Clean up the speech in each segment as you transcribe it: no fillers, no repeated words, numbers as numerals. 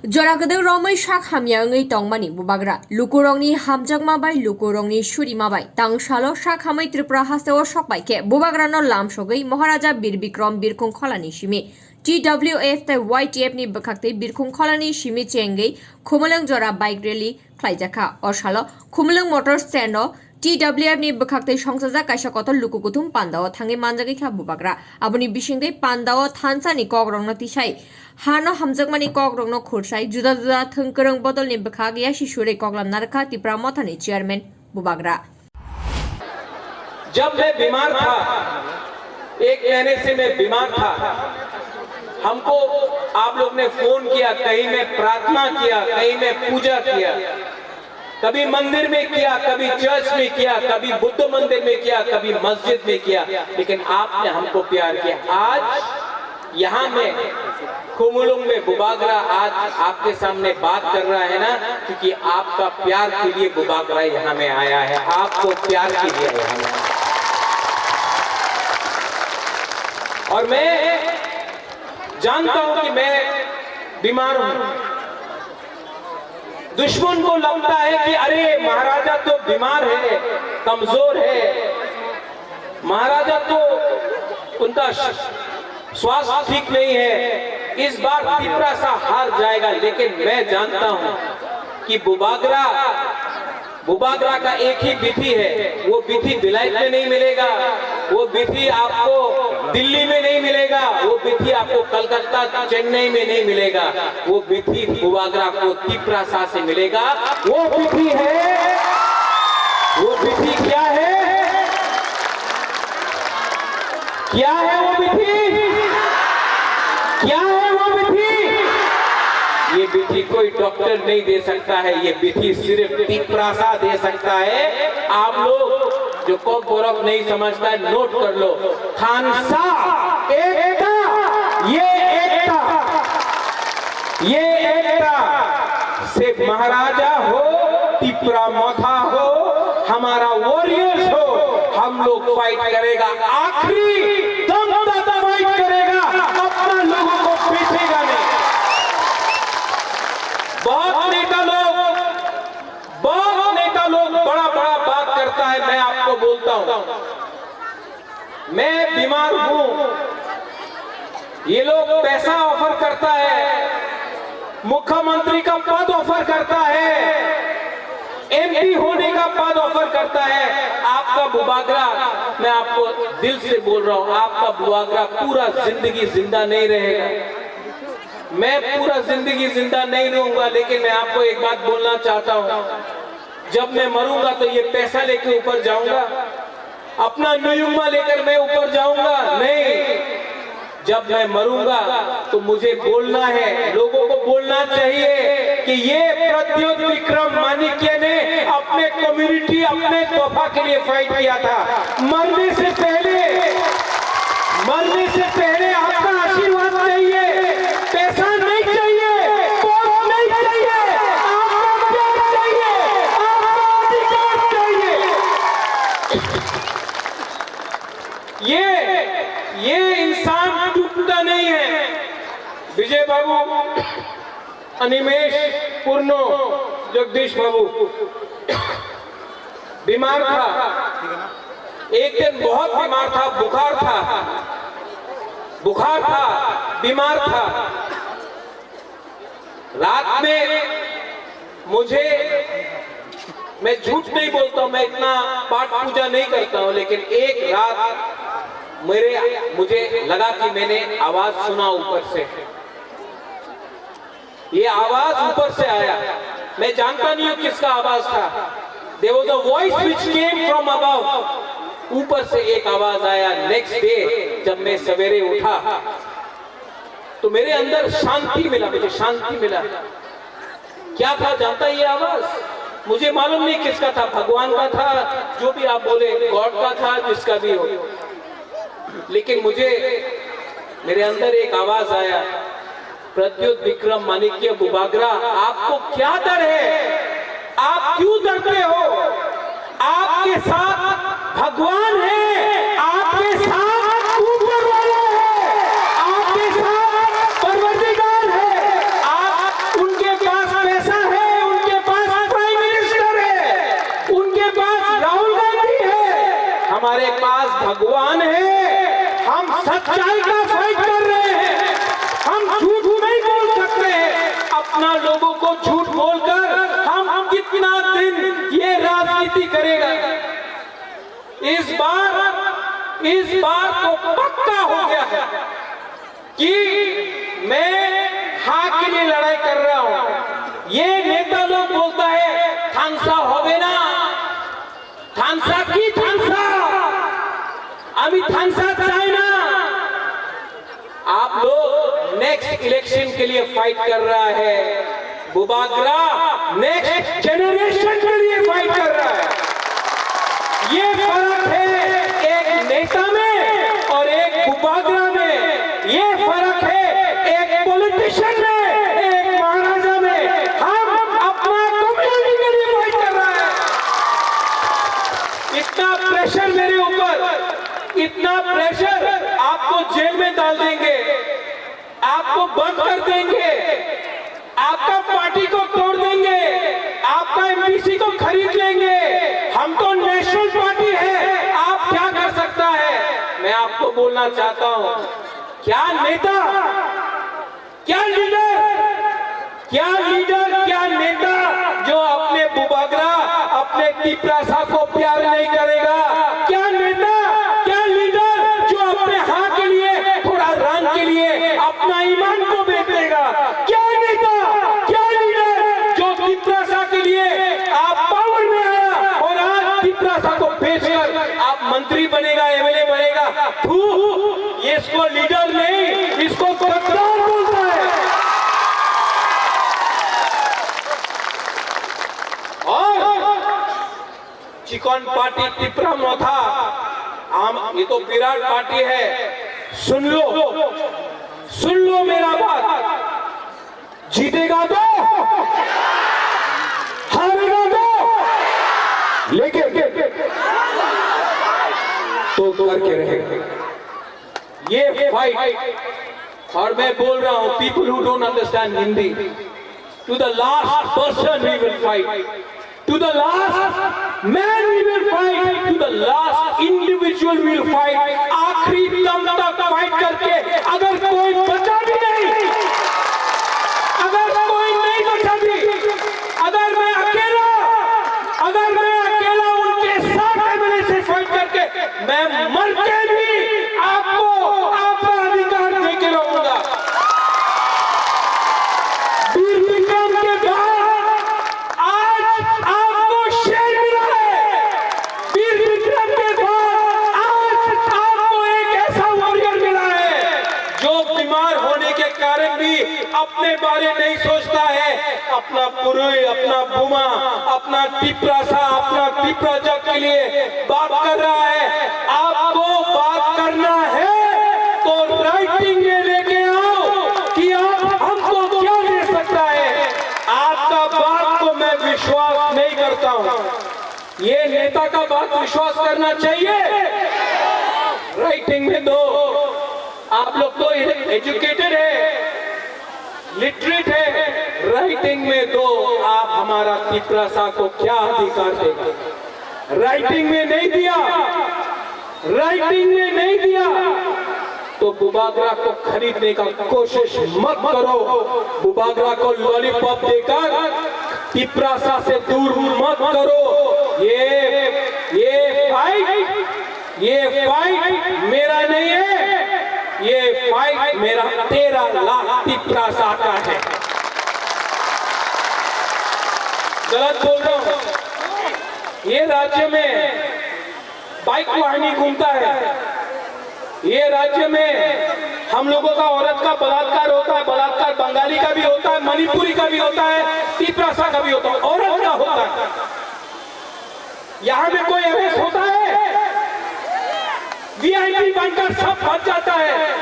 Jorakadang Romai Shak Hamyangi Tongmani Bubagra, Lukurongni Hamjagmabai, Lukurongni Shurimabai, Tang Shalo Shak Hamai Tripura Hasto Shokbaike, Bubagrano Lam Shogai, Maharaja Birbikrom Birkung Kolani Shimi, TWF the YTF ni Bakakte Birkung Kolani Shimi Chenge, Kumulang Jora Bike Rally, Klaijaka, Oshalo, Kumulang Motor Stando, TWF ni Bakakte Shongsaza Kaishakoto Lukukutum Pandao, Tangi Manjagika Bubagra, Abuni Bishinde Pandao, Tansani Kogrong Tishai. Hano Hamjagmani Kogrong Kursai, Juda Thunkerung Bottle ni Bakagia Shure Koglam Narka Tipra Motani Chairman Bubagra. जब मैं बीमार था, एक महीने से मैं बीमार था, हमको आप लोग ने फोन किया, कहीं मैं प्रार्थना किया, कहीं मैं पूजा किया, कभी मंदिर में किया, कभी चर्च में किया, कभी बुद्ध मंदिर में किया, कभी मस्जिद में किया, लेकिन आपने हमको प्यार किया। आज यहाँ में कुमुलुंग में बुबागरा आज आपके सामने बात कर रहा है ना, क्योंकि आपका प्यार के लिए बुबागरा यहाँ में आया है, आपको प्यार के लिए यहाँ में। और मैं जानता हूं कि मैं बीमार हूं। दुश्मन को लगता है कि अरे महाराजा तो बीमार है, कमजोर है, महाराजा तो उनका स्वास्थ्य ठीक नहीं है, इस बार तिपरा सा हार जाएगा। लेकिन मैं जानता हूं कि बुबागरा का एक ही विधि है, वो विधि बिलायत में नहीं मिलेगा, वो विधि आपको दिल्ली में नहीं मिलेगा, वो विधि आपको कलकत्ता चेन्नई में नहीं मिलेगा, वो विधि बुबागरा को तिपरा सा से मिलेगा। वो विधि है, वो विधि क्या है? क्या है वो विधि? क्या है वो विधि? ये विधि कोई डॉक्टर नहीं दे सकता है, ये विधि सिर्फ तिपरासा दे सकता है। आप लोग जो को बोरक नहीं समझता है, नोट कर लो। खानसा एकता, ये एकता से महाराजा हो, तिपरा मथा हो, हमारा वॉरियर्स हो, हम लोग फाइट करेगा, आखिरी दम तक फाइट करेगा, अपना लोगों को पीछेगा नहीं। बहुत नेता लोग बड़ा बात करता है, मैं आपको बोलता हूं, मैं बीमार हूं, ये लोग पैसा ऑफर करता है, मुख्यमंत्री का पद ऑफर करता है, एमपी होने का पद ऑफर करता है। आपका बुबागरा, मैं आपको दिल से बोल रहा हूं, आपका बुबागरा पूरा जिंदगी जिंदा नहीं रहेगा। मैं पूरा जिंदगी जिंदा नहीं रहूंगा, लेकिन मैं आपको एक बात बोलना चाहता हूं, जब मैं मरूंगा तो ये पैसा लेकर ऊपर जाऊंगा, अपना नुयुम्मा लेकर मैं ऊपर जाऊंगा नहीं। जब मैं मरूंगा तो मुझे बोलना है, लोगों को बोलना चाहिए कि ये प्रद्योत विक्रम माणिक्य ने अपने कम्युनिटी, अपने तोहफा के लिए फाइट किया था। मरने से पहले आपका आशीर्वाद चाहिए, पैसा नहीं चाहिए, पोस्ट नहीं चाहिए, आपका प्यार चाहिए, आपका अधिकार चाहिए। ये इंसान टूटता नहीं है। विजय बाबू, अनिमेश, पूर्णो, जगदीश बाबू बीमार था, एक दिन बहुत बीमार था, बुखार था, बीमार था। रात में मैं झूठ नहीं बोलता हूं, मैं इतना पाठ पूजा नहीं करता हूं, लेकिन एक रात मुझे लगा कि मैंने आवाज सुना ऊपर से, ये आवाज ऊपर से आया, मैं जानता नहीं हूं किसका आवाज था। There was a voice which came from above, ऊपर से एक आवाज आया। नेक्स्ट डे जब मैं सवेरे उठा तो मेरे अंदर शांति मिला, मुझे शांति मिला। क्या था जानता ये आवाज? मुझे मालूम नहीं किसका था, भगवान का था, जो भी आप बोले, गॉड का था, जिसका भी हो, लेकिन मेरे अंदर एक आवाज आया, प्रद्योत विक्रम माणिक्य बुबागरा, आपको क्या डर है? आप क्यों डरते हो? आपके साथ भगवान है, आपके साथ ऊपर वाला है, आपके साथ परवरदिगार है। आप उन सच्चाई का फाइट कर रहे हैं। हम झूठ नहीं बोल सकते हैं। अपना लोगों को झूठ बोलकर हम कितना दिन ये राजनीति करेगा। इस बार तो पक्का हो गया है कि मैं हाँ के लिए लड़ाई कर रहा हूं। ये नेता लोग बोलता है थानसा होवे ना, थानसा की थानसा अभी थानसा चाहे ना। आप लोग नेक्स्ट इलेक्शन के लिए फाइट कर रहा है, बुबागरा नेक्स्ट जनरेशन के लिए फाइट कर रहा है। ये फर्क है एक नेता में और एक बुबागरा में। ये फर्क है एक पॉलिटिशियन में, एक महाराजा में। हम अपना कम्युनिटी के लिए फाइट कर रहा है। इतना प्रेशर मेरे ऊपर, इतना प्रेशर, आपको जेल में डाल देंगे, आपको बंद कर देंगे, आपका पार्टी को तोड़ देंगे, आपका एमपीसी को खरीद लेंगे। हम तो नेशनल पार्टी है, आप क्या कर सकता है। मैं आपको बोलना चाहता हूं, क्या नेता, क्या लीडर, क्या नेता जो अपने बुबागरा, अपने टिपरासा को प्यार नहीं करेगा। क्या नेता, क्या लीडर जो अपने हाँ के लिए, थोड़ा रंग के लिए अपना ईमान को बेच देगा। क्या नेता, क्या लीडर जो टिपरासा के लिए आप पावर में आया और आज टिपरासा को बेचकर आप मंत्री बनेगा, एमएलए बनेगा। ये इसको लीडर नहीं, इसको गद्दार बोलता है। और चिकन पार्टी टिपरा मोथा, ये तो विराट पार्टी है। सुन लो मेरा बात। जीतेगा तो, हारेगा तो, लेकिन तो करके रहेगा ये फाइट। और मैं बोल रहा हूं, people who don't understand Hindi, to the last person we will fight, to the last man we will fight, to the last individual we will fight. आखिरी दम तक फाइट करके अगर कोई बचा भी नहीं, अगर कोई नहीं बचा भी, अगर मैं अकेला उनके साथ एमएलए से फाइट करके मैं मर के भी आपको आपका अधिकार दे के रहूंगा। वीर विक्रम के बाद आज आपको शेर मिला है। वीर विक्रम के बाद आज आपको एक ऐसा वॉरियर मिला है जो बीमार होने के कारण भी अपने बारे नहीं सोचता है। अपना पुरुष, अपना बुमा, अपना टिपरासा, अपना टिपराजा के लिए बात कर रहा है। आपको बात करना है तो राइटिंग में लेके आओ कि आप हमको क्या दे सकता है। आपका बात को मैं विश्वास नहीं करता हूं। ये नेता का बात विश्वास करना चाहिए, राइटिंग में दो। आप लोग तो एजुकेटेड है, लिटरेट है, राइटिंग में दो। आप हमारा टिपरासा को क्या अधिकार देगा। राइटिंग में नहीं दिया, राइटिंग में नहीं दिया तो बुबागरा को खरीदने का कोशिश मत करो। बुबागरा को लॉलीपॉप देकर टिपरासा से दूर मत करो। ये फाइट मेरा नहीं है, ये फाइट मेरा 13 लाख टिपरासा का है। गलत बोल रहा हूं। ये राज्य में बाइक वाहनी घूमता है। ये राज्य में हम लोगों का औरत का बलात्कार होता है। बलात्कार बंगाली का भी होता है, मणिपुरी का भी होता है, टिपरासा का भी होता है, औरत का होता है। यहां में कोई अरेस्ट होता है, वीआईपी बनकर सब फंस जाता है।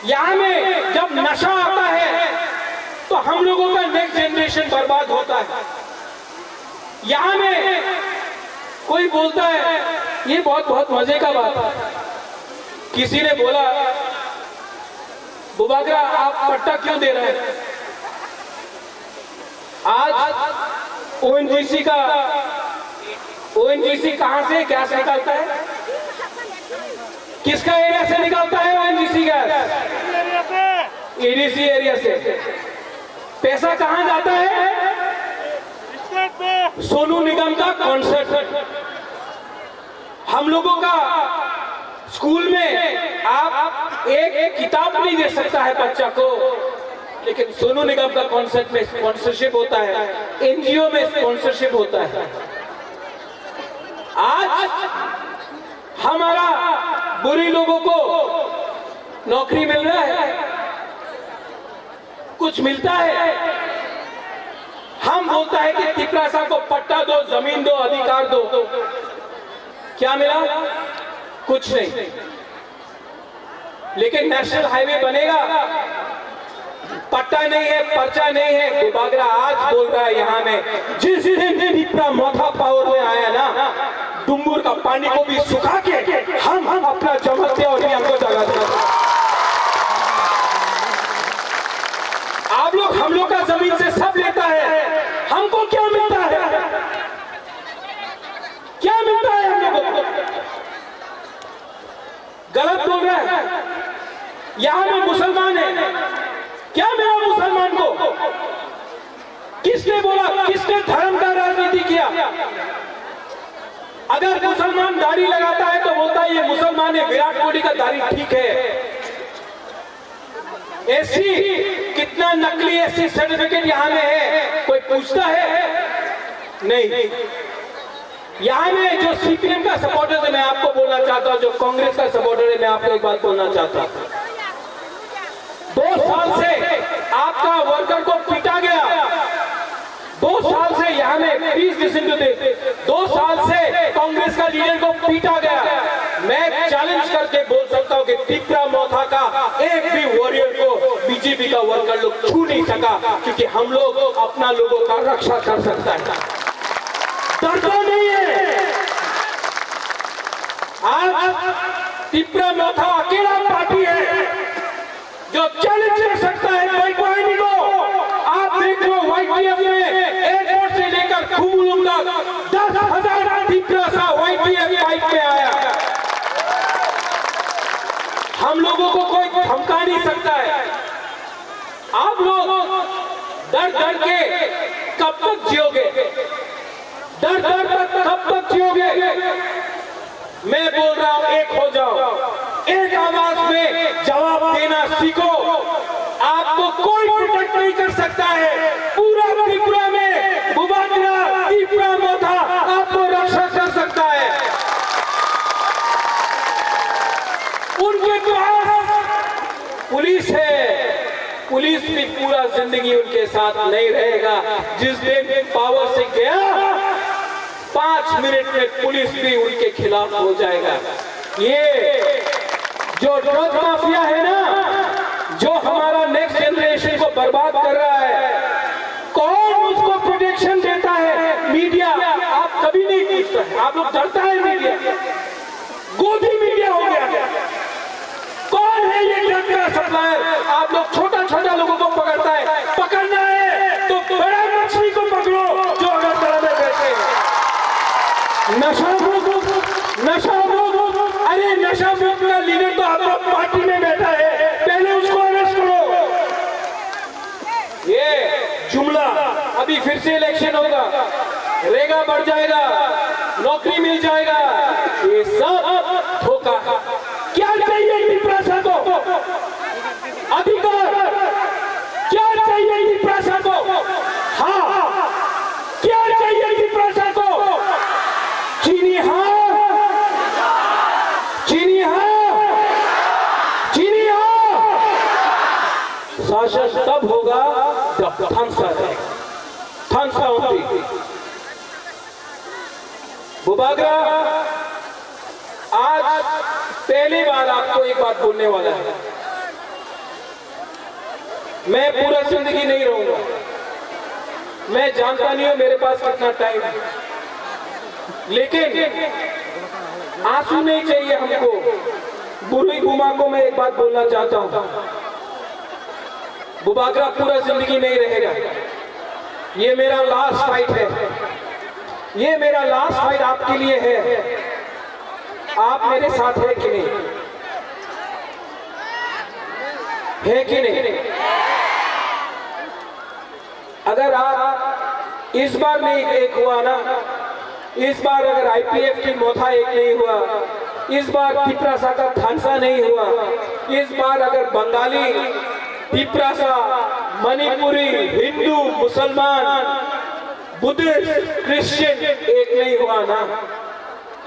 यहां में जब नशा आता है तो हम लोगों का नेक्स्ट जनरेशन बर्बाद होता है। यहां में कोई बोलता है, ये बहुत मजे का बात है। किसी ने बोला, बुबागरा आप पट्टा क्यों दे रहे हैं। आज ओएनजीसी कहां से गैस निकालता है। किसका एरिया से निकलता है ओएनजीसी गैस? एडीसी एरिया से। पैसा कहां जाता है? सोनू निगम का कॉन्सर्ट। हम लोगों का स्कूल में आप एक किताब नहीं दे सकता है बच्चा को, लेकिन सोनू निगम का कॉन्सर्ट में स्पॉन्सरशिप होता है, एनजीओ में स्पॉन्सरशिप होता है। आज हमारा बुरी लोगों को नौकरी मिल रहा है, कुछ मिलता है। हम बोलता है कि तिपरासा को पट्टा दो, जमीन दो, अधिकार दो। क्या मिला? कुछ नहीं। लेकिन नेशनल हाईवे बनेगा, पट्टा नहीं है, पर्चा नहीं है। बुबागरा आज बोल रहा है यहां में, जिस दिन तिपरा मोथा पावर में आया ना, डुम्बुर का पानी को भी सुखा के हम अपना चमकते और हमको जगा देगा। आप लोग हम लोग का जमीन से सब लेता है, हमको क्या मिलता है? क्या मिलता है हम लोगों को? गलत बोल रहा है। यहां में मुसलमान है, क्या मिला मुसलमान को? किसने बोला? किसने धर्म का राजनीति किया? अगर मुसलमान दाढ़ी लगाता है तो बोलता है ये मुसलमान है, विराट कोहली का दाढ़ी ठीक है। एससी, कितना नकली एससी सर्टिफिकेट यहां में है, कोई पूछता है? नहीं। यहां में जो सीपीएम का सपोर्टर है, मैं आपको बोलना चाहता हूं, जो कांग्रेस का सपोर्टर है, मैं आपको एक बात बोलना चाहता हूं। 2 साल से आपका वर्कर को पीटा गया। 2 साल से यहां में 2 साल से कांग्रेस का लीडर को पीटा गया। मैं चैलेंज करके बोल सकता हूं कि तिपरा मोथा का एक भी वॉरियर को बीजेपी का वर्कर लोग छू नहीं सका, क्योंकि हम लोग अपना लोगों का रक्षा कर सकता है, डरता नहीं है। आज तिपरा मोथा अकेला पार्टी है जो चैलेंज कर सकता है वाईटीएफ को। आप देख लो, वाईटीएफ में एयरपोर्ट से लेकर खुमलुंग तक 10,000 तिपरासा वाईटीएफ बाइक पे आया। हम लोगों को कोई धमका नहीं सकता है। आप लोग डर डर के कब तक जियोगे? डर डर कर कब तक जियोगे? मैं बोल रहा हूं, एक हो जाओ, एक आवाज में जवाब देना सीखो। आपको कोई प्रोटेक्ट नहीं कर सकता है। पूरा त्रिपुरा में बुबागरा, तिपरा मोथा आपको रक्षा कर सकता है। उनके पास पुलिस है, पुलिस भी पूरा जिंदगी उनके साथ नहीं रहेगा। जिस दिन पावर से गया, 5 मिनट में पुलिस भी उनके खिलाफ हो जाएगा। ये जो ड्रग माफिया है ना, जो हमारा नेक्स्ट जनरेशन को बर्बाद कर रहा है, कौन उसको प्रोटेक्शन देता है? मीडिया। आप कभी नहीं पूछते हैं, आप लोग डरता है मीडिया, गोदी मीडिया हो गया। कौन है ये ड्रग का सप्लायर? आप लोग छोटा छोटा लोगों को पकड़ता है। पकड़ना है तो बड़ा मछली को पकड़ो जो अगर तरह में बैठे। नशा मुक्त, अरे नशा मुक्त का लीडर तो आप लोग पार्टी में बैठा है, पहले उसको अरेस्ट करो। ये जुमला, अभी फिर से इलेक्शन होगा, रेगा बढ़ जाएगा, नौकरी मिल जाएगा, ये सब धोखा। क्या चाहिए तिपरासा को? अधिकार। क्या चाहिए तिपरासा को? हाँ, क्या चाहिए तिपरासा को? चीनी हाँ, चीनी हाँ, चीनी हाँ। शासन तब होगा जब थानसा होती। बुबागरा आज पहली बार आपको एक बात बोलने वाला है। मैं पूरा जिंदगी नहीं रहूंगा, मैं जानता नहीं हूं मेरे पास कितना टाइम है, लेकिन आंसू नहीं चाहिए हमको। बुरी बुमा को मैं एक बात बोलना चाहता हूं, बुबागरा पूरा जिंदगी नहीं रहेगा। ये मेरा लास्ट फाइट है, ये मेरा लास्ट फाइट आपके लिए है। आप मेरे साथ है कि नहीं? है कि नहीं? अगर आप इस बार नहीं एक हुआ ना, इस बार अगर आईपीएफ की मोथा एक नहीं हुआ, इस बार तिपरासा का थानसा नहीं हुआ, इस बार अगर बंगाली, तिपरासा, मणिपुरी, हिंदू, मुसलमान, बुद्धिस्ट, क्रिश्चियन एक नहीं हुआ ना,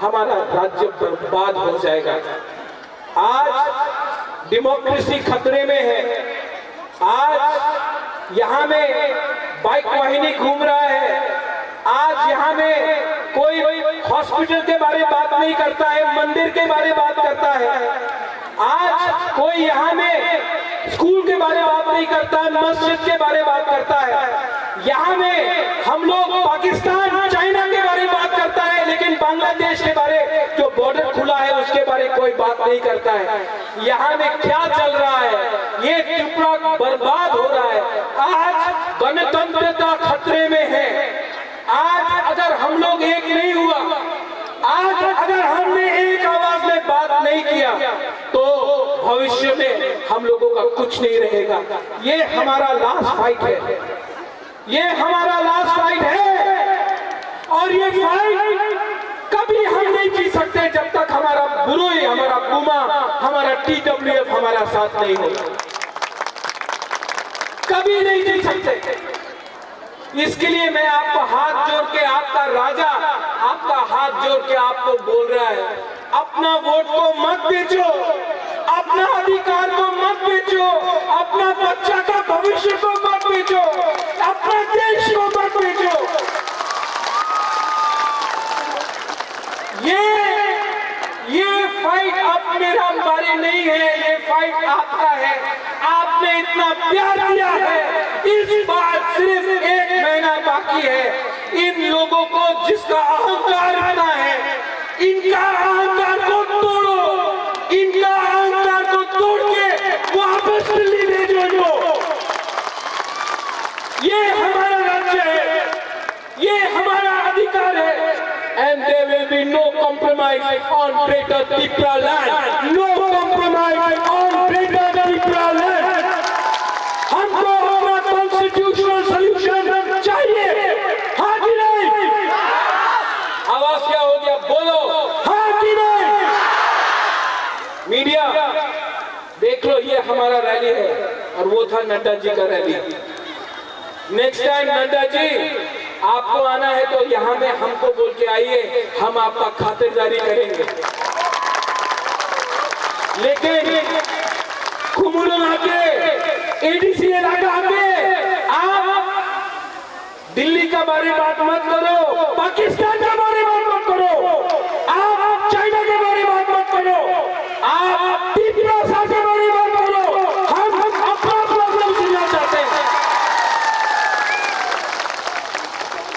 हमारा राज्य बर्बाद हो जाएगा। आज डेमोक्रेसी खतरे में है। आज यहाँ में बाइक वाहिनी घूम रहा है। आज यहाँ में कोई हॉस्पिटल के बारे में बात नहीं करता है, मंदिर के बारे में बात करता है। आज कोई यहाँ में स्कूल के बारे में बात नहीं करता है, मस्जिद के बारे में बात करता है। यहाँ में हम लोग पाकिस्तान, चाइना के बारे में बात करता है, लेकिन बांग्लादेश के बारे जो बॉर्डर खुला है उसके बारे में कोई बात नहीं करता है। यहाँ में क्या चल रहा है? ये त्रिपुरा बर्बाद हो रहा है। आज गणतंत्रता खतरे में है। आज अगर हम लोग एक नहीं हुआ, आज अगर हमने एक आवाज में बात नहीं किया, तो भविष्य में हम लोगों का कुछ नहीं रहेगा। ये हमारा लास्ट फाइट है, ये हमारा लास्ट फाइट है। और ये फाइट कभी हम नहीं जी सकते जब तक हमारा बुरुई, हमारा पुमा, हमारा TWF हमारा साथ नहीं होगा। कभी नहीं जी सकते। इसके लिए मैं आपको हाथ जोड़ के, आपका राजा आपका हाथ जोड़ के आपको बोल रहा है, अपना वोट को मत बेचो, अपना अधिकार को मत बेचो, अपना बच्चा का भविष्य को मत बेचो, अपना देश को मत बेचो। ये फाइट अब मेरा बारी नहीं है, ये फाइट आपका है। आपने इतना प्यार दिया है, इस बार सिर्फ 1 महीना बाकी है। इन लोगों को जिसका अहंकार इतना है, इनका अहंकार को तोड़ो, इनका अहंकार को तोड़ के वापस दिल्ली भेजो इनको। ये हमारा राज्य है, ये हमारा अधिकार है। And there will be no compromise on Greater Tripura land. No compromise on Greater Tripura land. हमको अपना कॉन्स्टिट्यूशनल सॉल्यूशन चाहिए, हाँ कि नहीं? आवाज क्या हो गया? बोलो हाँ कि नहीं? मीडिया देख लो, ये हमारा रैली है और वो था नड्डा जी का rally. Next time Nadda ji आपको आना है तो यहाँ में हमको बोल के आइए, हम आपका खातिरदारी करेंगे। लेकिन कुमुलुन आके, एडीसी इलाका आके आप दिल्ली का बारे बात मत करो, पाकिस्तान